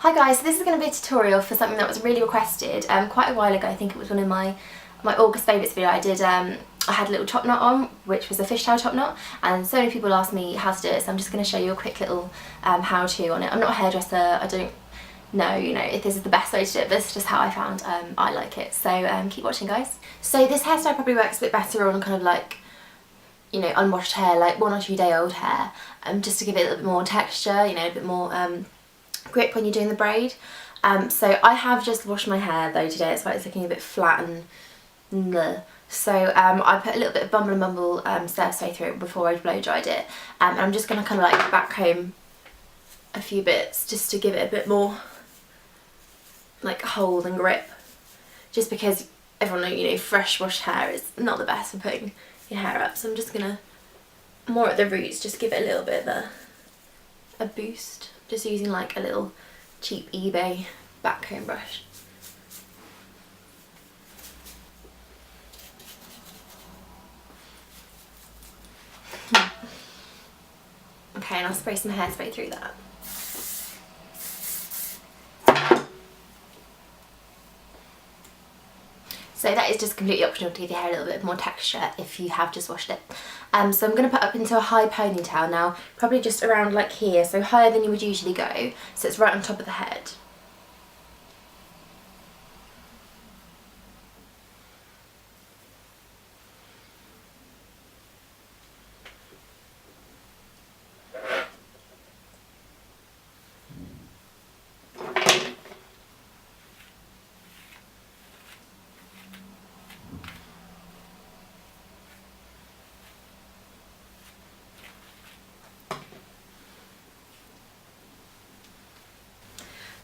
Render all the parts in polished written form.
Hi guys, so this is going to be a tutorial for something that was really requested quite a while ago. I think it was one of my August favourites video. I had a little top knot on, which was a fishtail top knot, and so many people asked me how to do it, so I'm just going to show you a quick little how-to on it. I'm not a hairdresser, I don't know, if this is the best way to do it, but it's just how I found I like it. So keep watching, guys. So this hairstyle probably works a bit better on kind of like, unwashed hair, like 1 or 2 day old hair, just to give it a little bit more texture, a bit more grip when you're doing the braid. So I have just washed my hair though today, that's why it's looking a bit flat and bleh. So I put a little bit of Bumble Surface through it before I blow dried it, and I'm just going to kind of like backcomb a few bits just to give it a bit more like hold and grip, just because everyone knows, fresh washed hair is not the best for putting your hair up. So I'm just going to, more at the roots, just give it a little bit of a boost, just using like a little cheap eBay backcomb brush. Okay, and I'll spray some hairspray through that. So that is just completely optional to give your hair a little bit more texture if you have just washed it. So I'm going to put up into a high ponytail now, probably just around like here, so higher than you would usually go, so it's right on top of the head.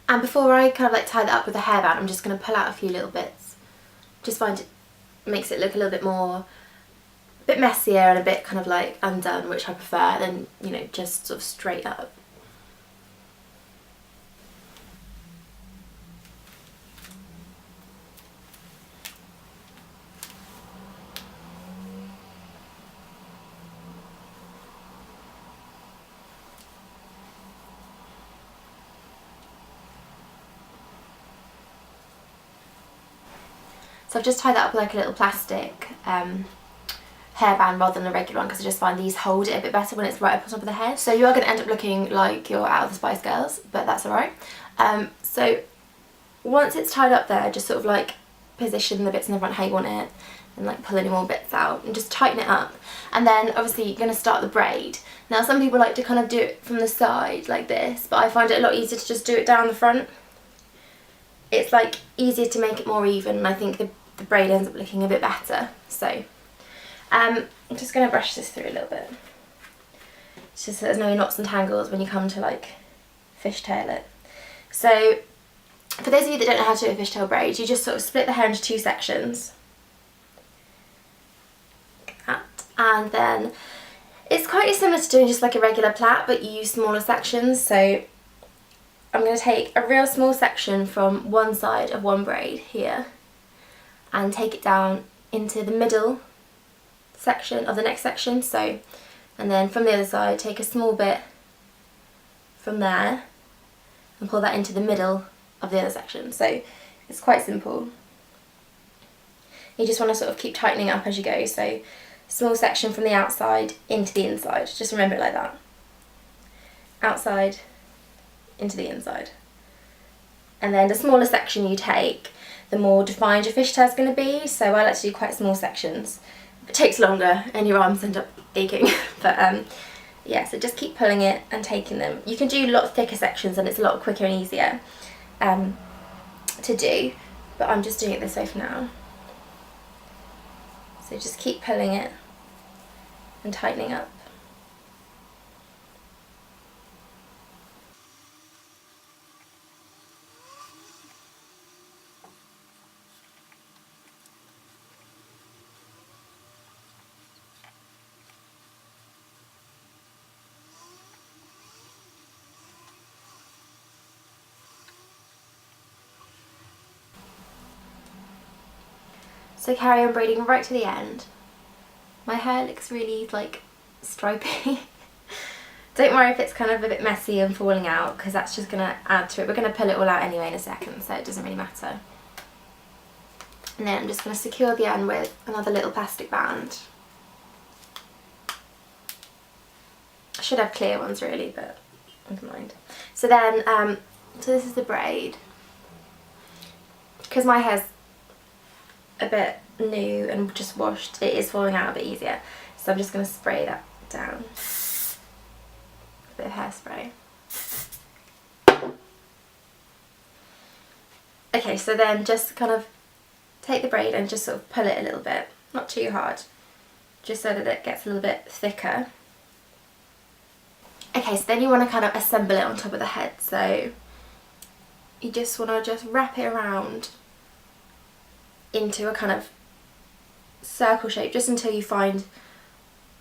And before I kind of like tie that up with a hairband, I'm just going to pull out a few little bits. Just find it makes it look a little bit more, a bit messier and a bit kind of like undone, which I prefer than, just sort of straight up. So I've just tied that up with like a little plastic hairband rather than a regular one, because I just find these hold it a bit better when it's right up on top of the head. So you are going to end up looking like you're out of the Spice Girls, but that's alright. So once it's tied up there, just sort of like position the bits in the front how you want it, and like pull any more bits out and just tighten it up. And then obviously you're going to start the braid. Now some people like to kind of do it from the side like this, but I find it a lot easier to just do it down the front. It's like easier to make it more even, and I think the braid ends up looking a bit better. So I'm just going to brush this through a little bit, just so there's no knots and tangles when you come to like fishtail it. So for those of you that don't know how to do a fishtail braid, you just sort of split the hair into 2 sections, like that. And then it's quite similar to doing just like a regular plait, but you use smaller sections. So I'm going to take a real small section from one side of one braid here and take it down into the middle section of the next section. So, and then from the other side take a small bit from there and pull that into the middle of the other section. So it's quite simple. You just want to sort of keep tightening up as you go. So small section from the outside into the inside. Just remember it like that. Outside into the inside. And then the smaller section you take, the more defined your fishtail is going to be. So I like to do quite small sections. It takes longer and your arms end up aching. But yeah, so just keep pulling it and taking them. You can do a lot thicker sections and it's a lot quicker and easier to do, but I'm just doing it this way for now. So just keep pulling it and tightening up. So carry on braiding right to the end. My hair looks really like stripy. Don't worry if it's kind of a bit messy and falling out, because that's just going to add to it. We're going to pull it all out anyway in a second, so it doesn't really matter. And then I'm just going to secure the end with another little plastic band. I should have clear ones really, but never mind. So then, so this is the braid. Because my hair's a bit new and just washed, it is falling out a bit easier. So I'm just going to spray that down. A bit of hairspray. Okay, so then just kind of take the braid and just sort of pull it a little bit, not too hard, just so that it gets a little bit thicker. Okay, so then you want to kind of assemble it on top of the head, so you just want to just wrap it around into a kind of circle shape, just until you find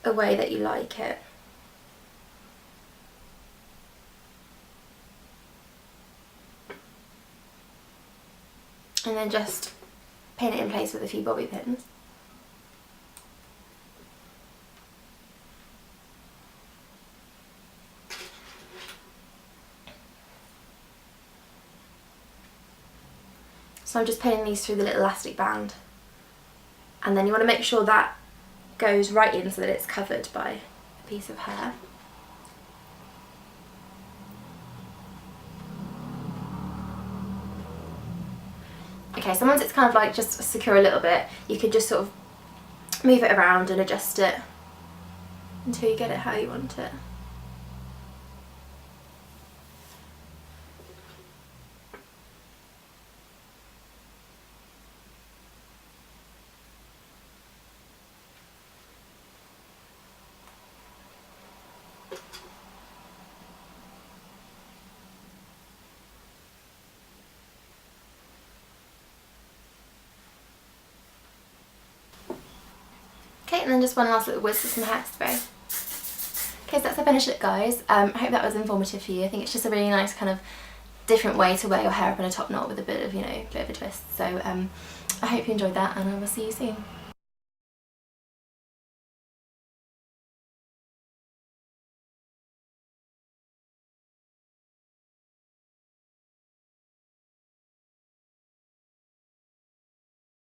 a way that you like it. And then just pin it in place with a few bobby pins. So I'm just pinning these through the little elastic band, and then you want to make sure that goes right in so that it's covered by a piece of hair. Okay, so once it's kind of like just secure a little bit, you can just sort of move it around and adjust it until you get it how you want it. Okay, and then just one last little whisk of some hairspray. Okay, so that's the finished look, guys. I hope that was informative for you. I think it's just a really nice kind of different way to wear your hair up in a top knot with a bit of, you know, bit of a twist. So I hope you enjoyed that, and I will see you soon.